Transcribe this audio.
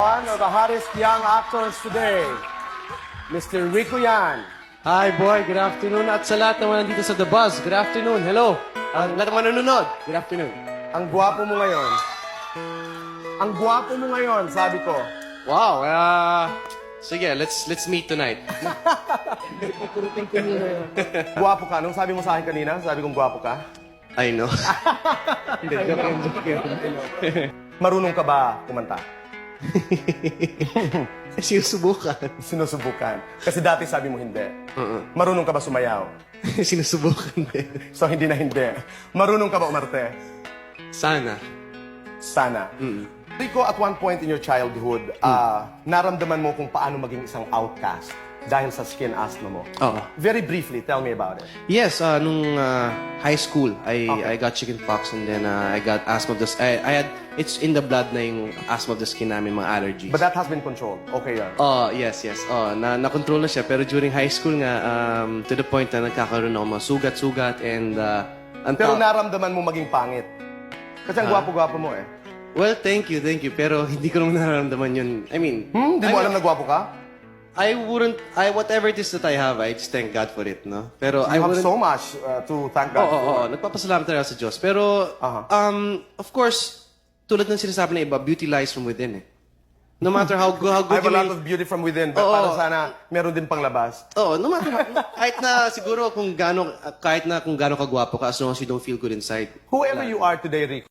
One of the hottest young actors today, Mr. Rico Yan. Hi boy, good afternoon. At sa lahat naman nandito sa The Buzz, good afternoon. Hello. Lahat ng nanonood, good afternoon. Ang gwapo mo ngayon. Ang gwapo mo ngayon, sabi ko. Wow, sige, let's meet tonight. Gwapo ka. Nung sabi mo sa akin kanina, sabi kong gwapo ka. I know. Marunong ka ba kumanta? Sinusubukan. Sinusubukan. Kasi dati sabi mo hindi. Marunong ka ba sumayaw? Sinusubukan din. So hindi na hindi. Marunong ka ba umarte? Sana. Sana. Rico, at one point in your childhood, naramdaman mo kung paano maging isang outcast dahil sa skin asthma mo. Oo. Very briefly, tell me about it. Yes, nung high school, I got chickenpox and then I got asthma of the it's in the blood na yung asthma of the skin namin, mga allergies. But that has been controlled. Okay yan. Yes. Na-control na siya. Pero during high school nga, to the point na nagkakaroon ako mga sugat-sugat and... Pero naramdaman mo maging pangit. Kasi ang gwapo-gwapo mo eh. Well, thank you. Pero hindi ko naman nararamdaman yun. I mean... Di mo alam na gwapo ka? Whatever it is that I have, I just thank God for it, no? Pero You have so much to thank God for. Oo. Nagpapasalamat talaga sa Diyos. Pero, of course, tulad ng sinasabi ng iba, beauty lies from within, eh. No matter how good I have a you lot may... of beauty from within, but para sana meron din pang labas. Oo, no matter kahit na siguro kung gaano kagwapo ka, as long as you don't feel good inside. Whoever you are today, Rico,